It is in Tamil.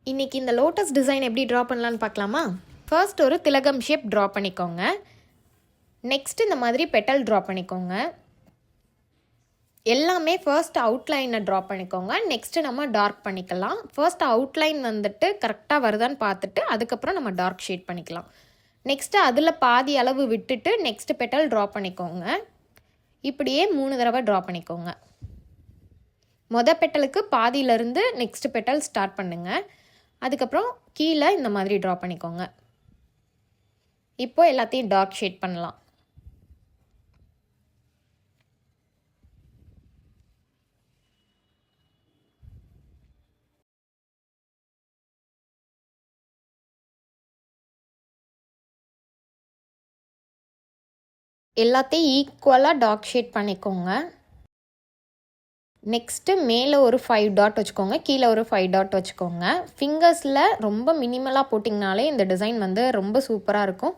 இன்றைக்கி இந்த லோட்டஸ் டிசைன் எப்படி ட்ரா பண்ணலான்னு பார்க்கலாமா? ஃபர்ஸ்ட் ஒரு திலகம் ஷேப் ட்ரா பண்ணிக்கோங்க. நெக்ஸ்ட் இந்த மாதிரி பெட்டல் ட்ரா பண்ணிக்கோங்க. எல்லாமே ஃபர்ஸ்ட் அவுட்லைனை ட்ரா பண்ணிக்கோங்க. நெக்ஸ்ட்டு நம்ம டார்க் பண்ணிக்கலாம். ஃபர்ஸ்ட் அவுட்லைன் வந்துட்டு கரெக்டாக வருதான்னு பார்த்துட்டு அதுக்கப்புறம் நம்ம டார்க் ஷேட் பண்ணிக்கலாம். நெக்ஸ்ட்டு அதில் பாதி அளவு விட்டுட்டு நெக்ஸ்ட் பெட்டல் ட்ரா பண்ணிக்கோங்க. இப்படியே 3 தடவை ட்ரா பண்ணிக்கோங்க. பெட்டலுக்கு பாதியிலேருந்து நெக்ஸ்ட் பெட்டல் ஸ்டார்ட் பண்ணுங்கள். அதுக்கப்புறம் கீழே இந்த மாதிரி ட்ரா பண்ணிக்கோங்க. இப்போ எல்லாத்தையும் டார்க் ஷேட் பண்ணலாம். எல்லாத்தையும் ஈக்குவலாக டார்க் ஷேட் பண்ணிக்கோங்க. நெக்ஸ்ட்டு மேலே ஒரு 5 டாட் வச்சுக்கோங்க, கீழே ஒரு 5 டாட் வச்சுக்கோங்க. ஃபிங்கர்ஸில் ரொம்ப மினிமலாக போட்டிங்கனாலே இந்த டிசைன் வந்து ரொம்ப சூப்பராக இருக்கும்.